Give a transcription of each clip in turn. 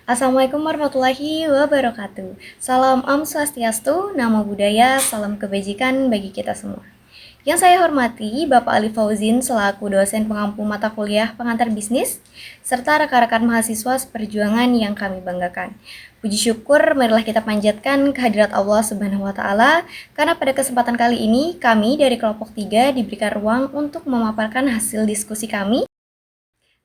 Assalamualaikum warahmatullahi wabarakatuh. Salam Om Swastiastu, Namo Buddhaya, salam kebajikan bagi kita semua. Yang saya hormati Bapak Ali Fauzin selaku dosen pengampu mata kuliah pengantar bisnis, serta rekan-rekan mahasiswa seperjuangan yang kami banggakan. Puji syukur marilah kita panjatkan kehadirat Allah Subhanahu wa taala karena pada kesempatan kali ini kami dari kelompok 3 diberikan ruang untuk memaparkan hasil diskusi kami.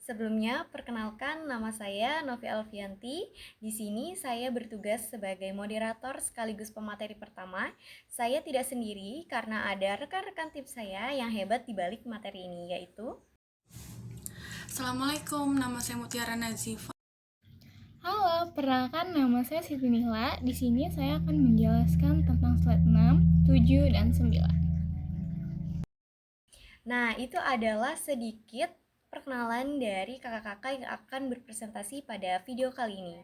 Sebelumnya, perkenalkan nama saya Novi Alfianti. Di sini saya bertugas sebagai moderator sekaligus pemateri pertama. Saya tidak sendiri karena ada rekan-rekan tim saya yang hebat di balik materi ini, yaitu Assalamualaikum, nama saya Mutiara Nazifa. Halo, perkenalkan nama saya Siti Nihla. Di sini saya akan menjelaskan tentang slide 6, 7, dan 9. Nah, itu adalah sedikit perkenalan dari kakak-kakak yang akan berpresentasi pada video kali ini.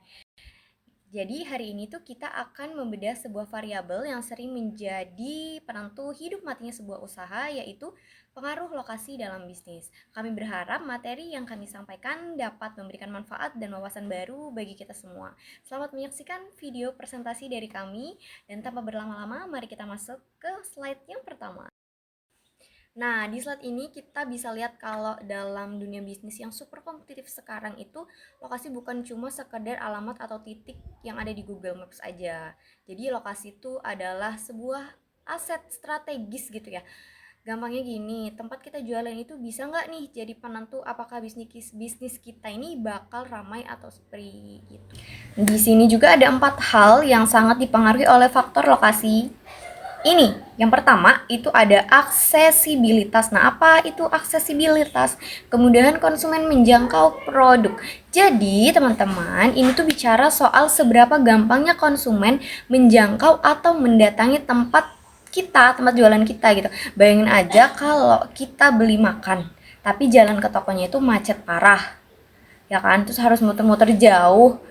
Jadi hari ini tuh kita akan membedah sebuah variabel yang sering menjadi penentu hidup matinya sebuah usaha, yaitu pengaruh lokasi dalam bisnis. Kami berharap materi yang kami sampaikan dapat memberikan manfaat dan wawasan baru bagi kita semua. Selamat menyaksikan video presentasi dari kami, dan tanpa berlama-lama mari kita masuk ke slide yang pertama. Nah, di slide ini kita bisa lihat kalau dalam dunia bisnis yang super kompetitif sekarang itu lokasi bukan cuma sekedar alamat atau titik yang ada di Google Maps aja. Jadi lokasi itu adalah sebuah aset strategis gitu ya. Gampangnya gini, tempat kita jualan itu bisa nggak nih jadi penentu apakah bisnis kita ini bakal ramai atau sepi gitu. Di sini juga ada 4 hal yang sangat dipengaruhi oleh faktor lokasi. Ini, yang pertama itu ada aksesibilitas. Nah, apa itu aksesibilitas? Kemudahan konsumen menjangkau produk. Jadi, teman-teman, ini tuh bicara soal seberapa gampangnya konsumen menjangkau atau mendatangi tempat kita, tempat jualan kita gitu. Bayangin aja kalau kita beli makan, tapi jalan ke tokonya itu macet parah. Ya kan? Terus harus muter-muter jauh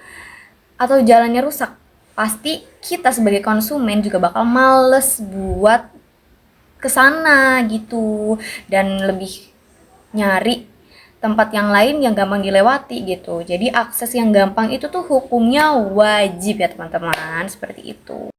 atau jalannya rusak, pasti kita sebagai konsumen juga bakal males buat kesana gitu dan lebih nyari tempat yang lain yang gampang dilewati gitu. Jadi akses yang gampang itu tuh hukumnya wajib ya teman-teman, seperti itu.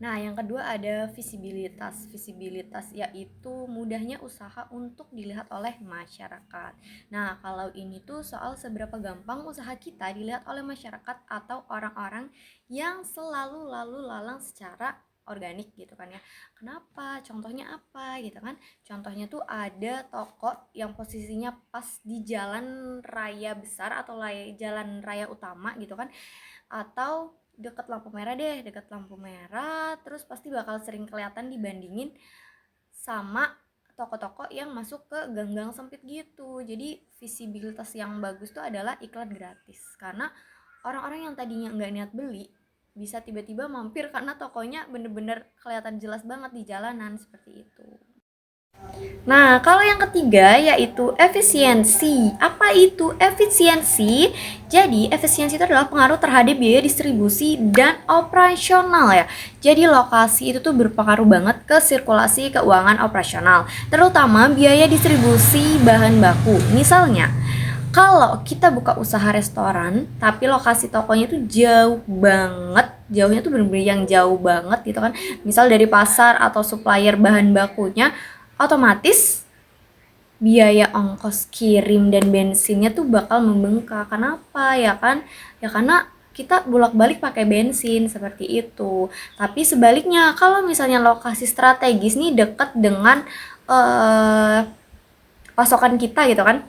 Nah, yang kedua ada visibilitas. Visibilitas yaitu mudahnya usaha untuk dilihat oleh masyarakat. Nah, kalau ini tuh soal seberapa gampang usaha kita dilihat oleh masyarakat atau orang-orang yang selalu lalu lalang secara organik gitu kan ya. Kenapa? Contohnya apa gitu kan? Contohnya tuh ada toko yang posisinya pas di jalan raya besar atau jalan raya utama gitu kan, atau deket lampu merah deh, deket lampu merah, terus pasti bakal sering kelihatan dibandingin sama toko-toko yang masuk ke gang-gang sempit gitu. Jadi visibilitas yang bagus tuh adalah iklan gratis, karena orang-orang yang tadinya nggak niat beli bisa tiba-tiba mampir karena tokonya bener-bener kelihatan jelas banget di jalanan, seperti itu. Nah, kalau yang ketiga yaitu efisiensi. Apa itu efisiensi? Jadi, efisiensi itu adalah pengaruh terhadap biaya distribusi dan operasional ya. Jadi, lokasi itu tuh berpengaruh banget ke sirkulasi keuangan operasional, terutama biaya distribusi bahan baku. Misalnya, kalau kita buka usaha restoran, tapi lokasi tokonya tuh jauh banget, jauhnya tuh bener-bener yang jauh banget gitu kan. Misal dari pasar atau supplier bahan bakunya, otomatis biaya ongkos kirim dan bensinnya tuh bakal membengkak. Kenapa ya kan? Ya karena kita bolak-balik pakai bensin, seperti itu. Tapi sebaliknya, kalau misalnya lokasi strategis nih dekat dengan eh, pasokan kita gitu kan,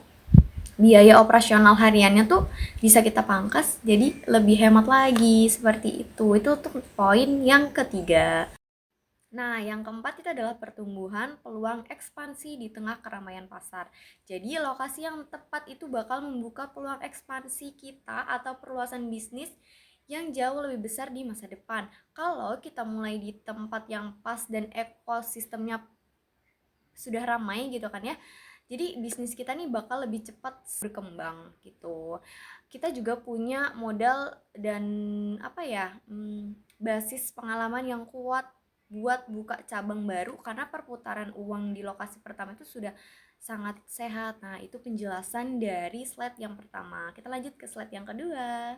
biaya operasional hariannya tuh bisa kita pangkas jadi lebih hemat lagi, seperti itu. Itu tuh poin yang ketiga. Nah, yang keempat itu adalah pertumbuhan peluang ekspansi di tengah keramaian pasar. Jadi, lokasi yang tepat itu bakal membuka peluang ekspansi kita atau perluasan bisnis yang jauh lebih besar di masa depan. Kalau kita mulai di tempat yang pas dan ekosistemnya sudah ramai gitu kan ya. Jadi bisnis kita nih bakal lebih cepat berkembang gitu. Kita juga punya modal dan apa ya, basis pengalaman yang kuat buat buka cabang baru karena perputaran uang di lokasi pertama itu sudah sangat sehat. Nah, itu penjelasan dari slide yang pertama. Kita lanjut ke slide yang kedua.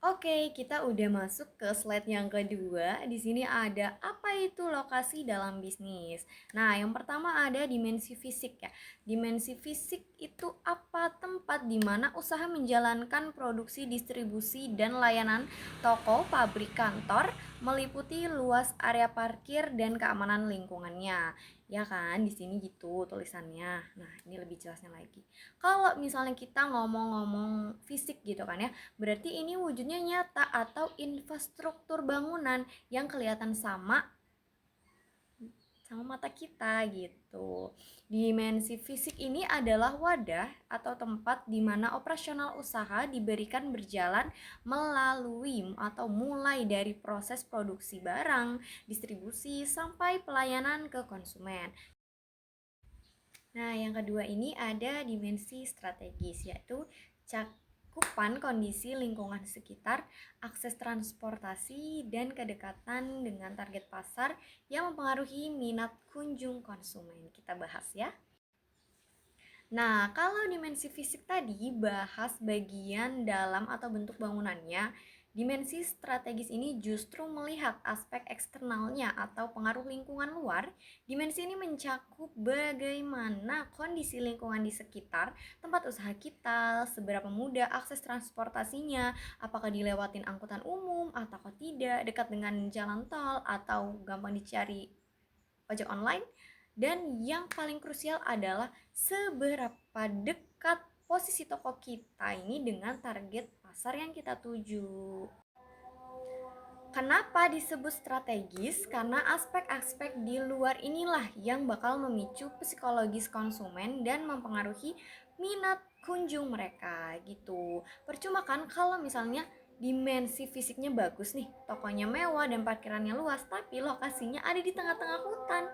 Oke, kita udah masuk ke slide yang kedua. Di sini ada apa itu lokasi dalam bisnis. Nah, yang pertama ada dimensi fisik ya. Dimensi fisik itu apa? Tempat di mana usaha menjalankan produksi, distribusi, dan layanan toko, pabrik, kantor, meliputi luas area parkir dan keamanan lingkungannya. Ya kan, di sini gitu tulisannya. Nah, ini lebih jelasnya lagi. Kalau misalnya kita ngomong-ngomong fisik gitu kan ya, berarti ini wujudnya nyata atau infrastruktur bangunan yang kelihatan sama mata kita gitu. Dimensi fisik ini adalah wadah atau tempat di mana operasional usaha diberikan berjalan melalui atau mulai dari proses produksi barang, distribusi, sampai pelayanan ke konsumen. Nah, yang kedua ini ada dimensi strategis, yaitu cakupan kondisi lingkungan sekitar, akses transportasi, dan kedekatan dengan target pasar yang mempengaruhi minat kunjung konsumen. Kita bahas ya. Nah, kalau dimensi fisik tadi bahas bagian dalam atau bentuk bangunannya, dimensi strategis ini justru melihat aspek eksternalnya atau pengaruh lingkungan luar. Dimensi ini mencakup bagaimana kondisi lingkungan di sekitar tempat usaha kita, seberapa mudah akses transportasinya, apakah dilewatin angkutan umum atau tidak, dekat dengan jalan tol atau gampang dicari ojek online. Dan yang paling krusial adalah seberapa dekat posisi toko kita ini dengan target pasar yang kita tuju. Kenapa disebut strategis? Karena aspek-aspek di luar inilah yang bakal memicu psikologis konsumen dan mempengaruhi minat kunjung mereka gitu. Percuma kan kalau misalnya dimensi fisiknya bagus nih, tokonya mewah dan parkirannya luas, tapi lokasinya ada di tengah-tengah hutan.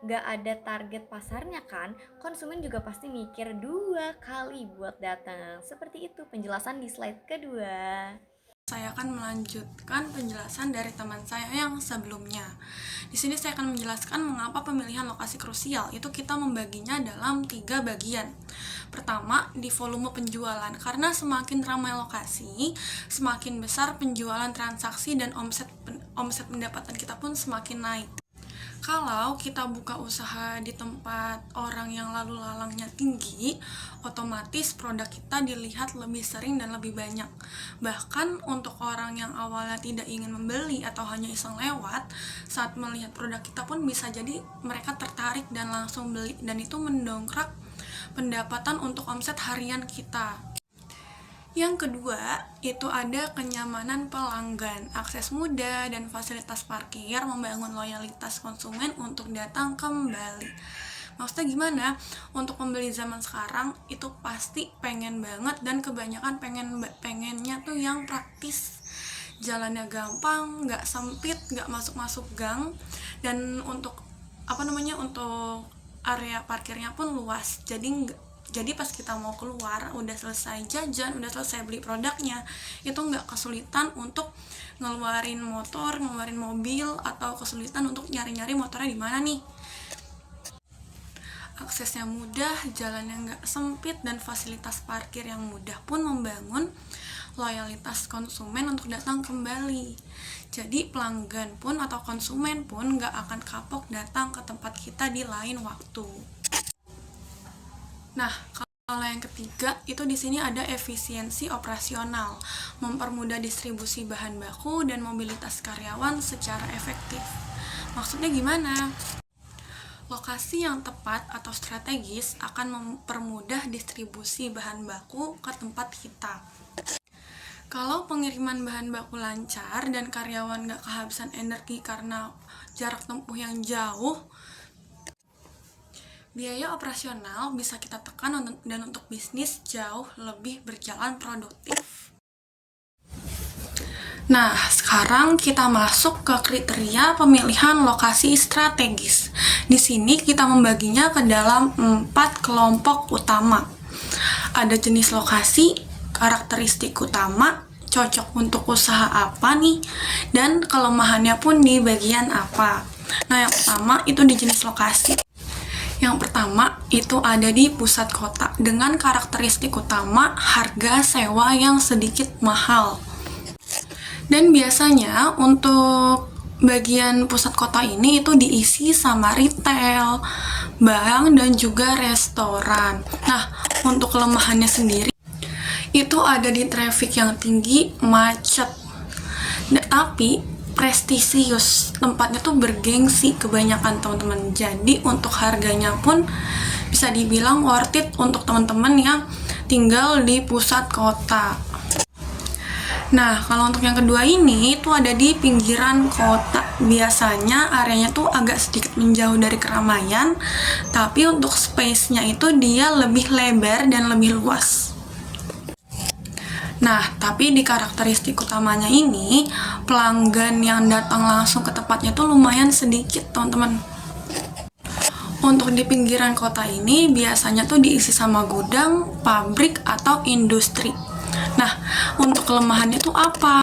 Nggak ada target pasarnya kan, konsumen juga pasti mikir 2 kali buat datang. Seperti itu penjelasan di slide kedua. Saya akan melanjutkan penjelasan dari teman saya yang sebelumnya. Di sini saya akan menjelaskan mengapa pemilihan lokasi krusial. Itu kita membaginya dalam 3 bagian. Pertama, di volume penjualan. Karena semakin ramai lokasi, semakin besar penjualan transaksi dan omset pendapatan kita pun semakin naik. Kalau kita buka usaha di tempat orang yang lalu lalangnya tinggi, otomatis produk kita dilihat lebih sering dan lebih banyak. Bahkan untuk orang yang awalnya tidak ingin membeli atau hanya iseng lewat, saat melihat produk kita pun bisa jadi mereka tertarik dan langsung beli, dan itu mendongkrak pendapatan untuk omset harian kita. Yang kedua, itu ada kenyamanan pelanggan, akses mudah, dan fasilitas parkir membangun loyalitas konsumen untuk datang kembali. Maksudnya gimana? Untuk pembeli zaman sekarang itu pasti pengen banget, dan kebanyakan pengennya tuh yang praktis. Jalannya gampang, nggak sempit, nggak masuk-masuk gang, dan untuk untuk area parkirnya pun luas. Jadi pas kita mau keluar, udah selesai jajan, udah selesai beli produknya, itu nggak kesulitan untuk ngeluarin motor, ngeluarin mobil, atau kesulitan untuk nyari-nyari motornya di mana nih. Aksesnya mudah, jalannya nggak sempit, dan fasilitas parkir yang mudah pun membangun loyalitas konsumen untuk datang kembali. Jadi pelanggan pun atau konsumen pun nggak akan kapok datang ke tempat kita di lain waktu. Nah, kalau yang ketiga itu di sini ada efisiensi operasional, mempermudah distribusi bahan baku dan mobilitas karyawan secara efektif. Maksudnya gimana? Lokasi yang tepat atau strategis akan mempermudah distribusi bahan baku ke tempat kita. Kalau pengiriman bahan baku lancar dan karyawan nggak kehabisan energi karena jarak tempuh yang jauh, biaya operasional bisa kita tekan dan untuk bisnis jauh lebih berjalan produktif. Nah, sekarang kita masuk ke kriteria pemilihan lokasi strategis. Di sini kita membaginya ke dalam 4 kelompok utama. Ada jenis lokasi, karakteristik utama, cocok untuk usaha apa nih, dan kelemahannya pun di bagian apa. Nah, yang pertama itu di jenis lokasi. Yang pertama itu ada di pusat kota dengan karakteristik utama harga sewa yang sedikit mahal. Dan biasanya untuk bagian pusat kota ini itu diisi sama retail, bank, dan juga restoran. Nah, untuk kelemahannya sendiri itu ada di traffic yang tinggi, macet. Tapi prestisius, tempatnya tuh bergengsi kebanyakan teman-teman. Jadi untuk harganya pun bisa dibilang worth it untuk teman-teman yang tinggal di pusat kota. Nah, kalau untuk yang kedua ini itu ada di pinggiran kota. Biasanya areanya tuh agak sedikit menjauh dari keramaian, tapi untuk space-nya itu dia lebih lebar dan lebih luas. Nah, tapi di karakteristik utamanya ini, pelanggan yang datang langsung ke tempatnya tuh lumayan sedikit, teman-teman. Untuk di pinggiran kota ini biasanya tuh diisi sama gudang, pabrik, atau industri. Nah, untuk kelemahannya tuh apa?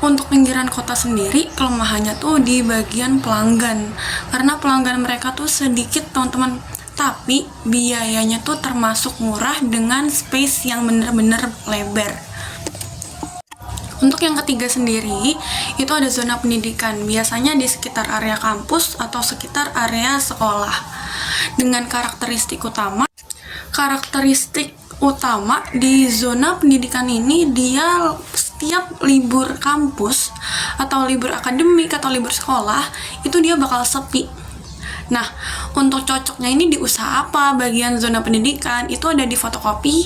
Untuk pinggiran kota sendiri, kelemahannya tuh di bagian pelanggan. Karena pelanggan mereka tuh sedikit, teman-teman. Tapi biayanya tuh termasuk murah dengan space yang bener-bener lebar. Untuk yang ketiga sendiri, itu ada zona pendidikan, biasanya di sekitar area kampus atau sekitar area sekolah. Dengan karakteristik utama di zona pendidikan ini, dia setiap libur kampus atau libur akademik atau libur sekolah, itu dia bakal sepi. Nah, untuk cocoknya ini di usaha apa bagian zona pendidikan, itu ada di fotokopi,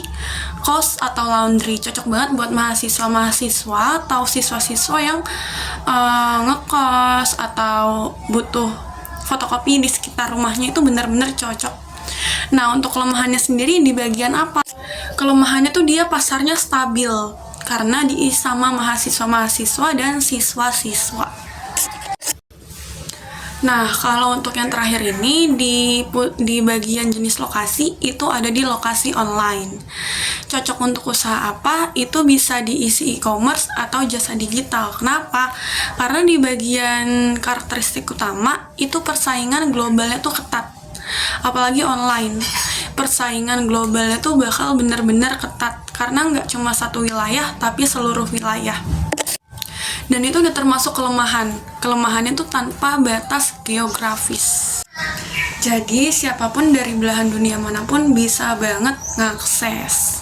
kos, atau laundry. Cocok banget buat mahasiswa-mahasiswa atau siswa-siswa yang ngekos atau butuh fotokopi di sekitar rumahnya, itu benar-benar cocok. Nah, untuk kelemahannya sendiri di bagian apa? Kelemahannya tuh dia pasarnya stabil karena diisi sama mahasiswa-mahasiswa dan siswa-siswa. Nah, kalau untuk yang terakhir ini di bagian jenis lokasi itu ada di lokasi online. Cocok untuk usaha apa? Itu bisa diisi e-commerce atau jasa digital. Kenapa? Karena di bagian karakteristik utama itu persaingan globalnya tuh ketat. Apalagi online. Persaingan globalnya tuh bakal bener-bener ketat karena nggak cuma satu wilayah tapi seluruh wilayah. Dan itu udah termasuk kelemahannya tuh tanpa batas geografis. Jadi siapapun dari belahan dunia manapun bisa banget ngakses.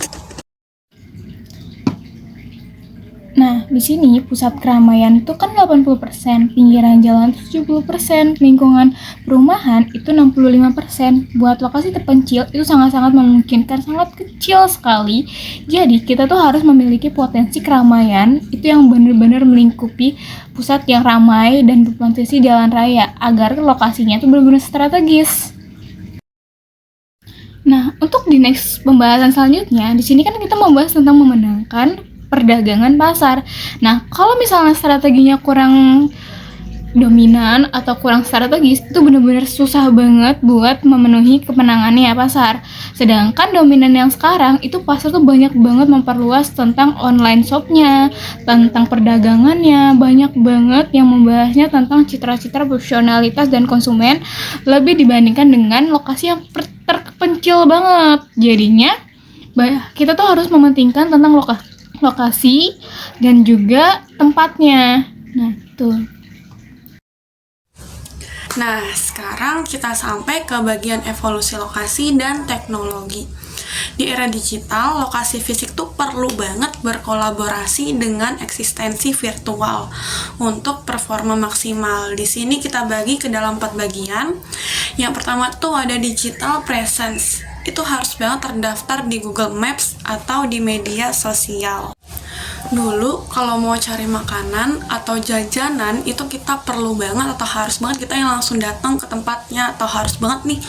Nah, di sini pusat keramaian itu kan 80%, pinggiran jalan 70%, lingkungan perumahan itu 65%. Buat lokasi terpencil itu sangat-sangat memungkinkan, sangat kecil sekali. Jadi, kita tuh harus memiliki potensi keramaian itu yang benar-benar melingkupi pusat yang ramai dan berpotensi jalan raya agar lokasinya tuh benar-benar strategis. Nah, untuk di next pembahasan selanjutnya, di sini kan kita membahas tentang memenangkan perdagangan pasar. Nah, kalau misalnya strateginya kurang dominan atau kurang strategis, itu benar-benar susah banget buat memenuhi kemenangannya pasar. Sedangkan dominan yang sekarang itu pasar tuh banyak banget memperluas tentang online shopnya, tentang perdagangannya, banyak banget yang membahasnya tentang citra-citra profesionalitas dan konsumen lebih dibandingkan dengan lokasi yang terpencil banget. Jadinya kita tuh harus mementingkan tentang lokasi dan juga tempatnya. Nah, tuh. Nah, sekarang kita sampai ke bagian evolusi lokasi dan teknologi. Di era digital, lokasi fisik tuh perlu banget berkolaborasi dengan eksistensi virtual untuk performa maksimal. Di sini kita bagi ke dalam 4 bagian. Yang pertama tuh ada digital presence. Itu harus banget terdaftar di Google Maps atau di media sosial. Dulu kalau mau cari makanan atau jajanan itu kita perlu banget atau harus banget kita yang langsung datang ke tempatnya, atau harus banget nih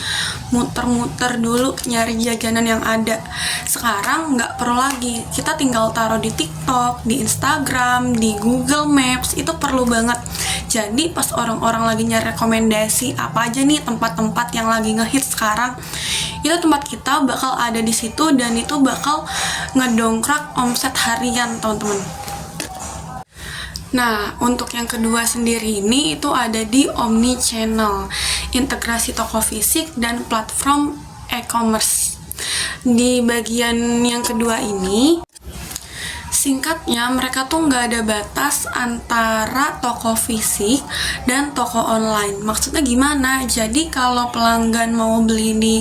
muter-muter dulu nyari jajanan yang ada. Sekarang nggak perlu lagi, kita tinggal taruh di TikTok, di Instagram, di Google Maps, itu perlu banget. Jadi pas orang-orang lagi nyari rekomendasi apa aja nih tempat-tempat yang lagi ngehits sekarang, itu tempat kita bakal ada di situ dan itu bakal ngedongkrak omset harian, teman-teman. Nah, untuk yang kedua sendiri ini itu ada di omni-channel, integrasi toko fisik dan platform e-commerce. Di bagian yang kedua ini, singkatnya mereka tuh nggak ada batas antara toko fisik dan toko online. Maksudnya gimana? Jadi kalau pelanggan mau beli di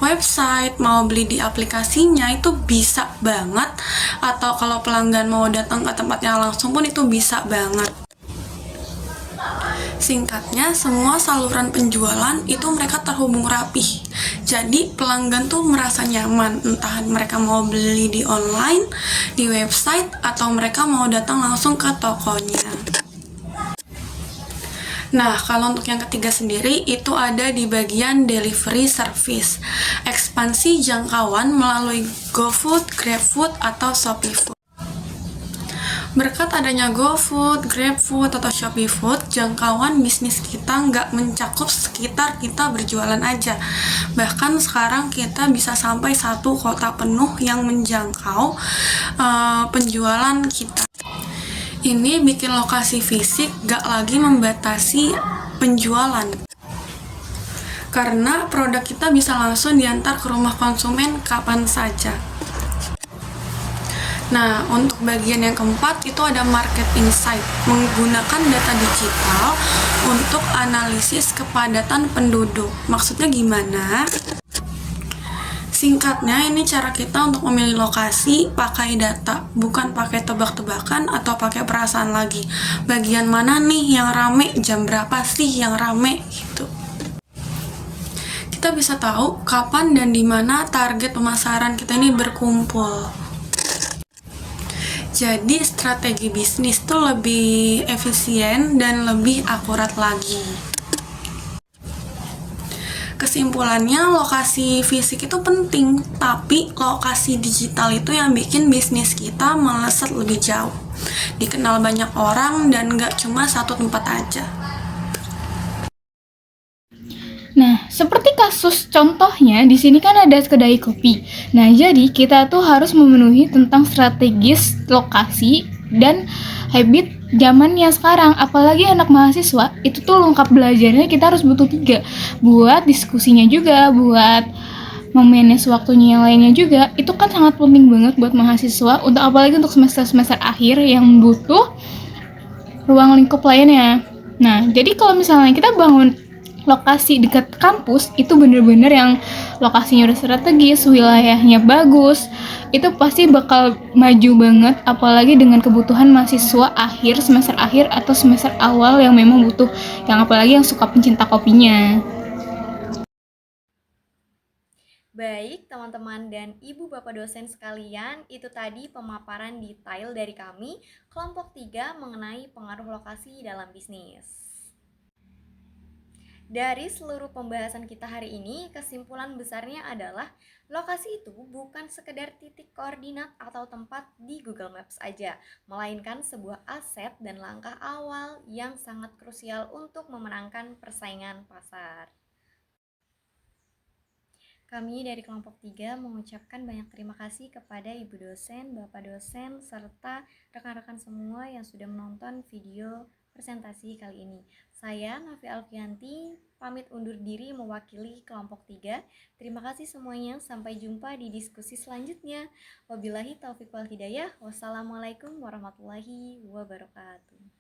website, mau beli di aplikasinya itu bisa banget, atau kalau pelanggan mau datang ke tempatnya langsung pun itu bisa banget. Singkatnya, semua saluran penjualan itu mereka terhubung rapih. Jadi pelanggan tuh merasa nyaman, entah mereka mau beli di online, di website, atau mereka mau datang langsung ke tokonya. Nah, kalau untuk yang ketiga sendiri itu ada di bagian delivery service. Ekspansi jangkauan melalui GoFood, GrabFood, atau ShopeeFood. Berkat adanya GoFood, GrabFood, atau ShopeeFood, jangkauan bisnis kita nggak mencakup sekitar kita berjualan aja. Bahkan sekarang kita bisa sampai satu kota penuh yang menjangkau penjualan kita. Ini bikin lokasi fisik gak lagi membatasi penjualan, karena produk kita bisa langsung diantar ke rumah konsumen kapan saja. Nah, untuk bagian yang keempat itu ada market insight, menggunakan data digital untuk analisis kepadatan penduduk. Maksudnya gimana? Singkatnya, ini cara kita untuk memilih lokasi pakai data, bukan pakai tebak-tebakan atau pakai perasaan lagi. Bagian mana nih yang rame, jam berapa sih yang rame gitu. Kita bisa tahu kapan dan di mana target pemasaran kita ini berkumpul. Jadi strategi bisnis tuh lebih efisien dan lebih akurat lagi. Kesimpulannya, lokasi fisik itu penting, tapi lokasi digital itu yang bikin bisnis kita melesat lebih jauh, dikenal banyak orang, dan gak cuma satu tempat aja. Nah, seperti kasus contohnya, di sini kan ada kedai kopi. Nah, jadi kita tuh harus memenuhi tentang strategis lokasi dan habit zamannya sekarang. Apalagi anak mahasiswa, itu tuh lengkap belajarnya kita harus butuh 3. Buat diskusinya juga, buat memanage waktunya yang lainnya juga. Itu kan sangat penting banget buat mahasiswa, untuk apalagi untuk semester-semester akhir yang butuh ruang lingkup lainnya. Nah, jadi kalau misalnya kita bangun lokasi dekat kampus, itu bener-bener yang lokasinya udah strategis, wilayahnya bagus, itu pasti bakal maju banget, apalagi dengan kebutuhan mahasiswa akhir, semester akhir atau semester awal yang memang butuh, yang apalagi yang suka pencinta kopinya. Baik, teman-teman dan ibu bapak dosen sekalian, itu tadi pemaparan detail dari kami, kelompok 3 mengenai pengaruh lokasi dalam bisnis. Dari seluruh pembahasan kita hari ini, kesimpulan besarnya adalah lokasi itu bukan sekedar titik koordinat atau tempat di Google Maps aja, melainkan sebuah aset dan langkah awal yang sangat krusial untuk memenangkan persaingan pasar. Kami dari kelompok 3 mengucapkan banyak terima kasih kepada Ibu dosen, Bapak dosen, serta rekan-rekan semua yang sudah menonton video presentasi kali ini. Saya, Nafi Alfianti, pamit undur diri mewakili kelompok 3. Terima kasih semuanya, sampai jumpa di diskusi selanjutnya. Wabillahi taufiq wal hidayah. Wassalamualaikum warahmatullahi wabarakatuh.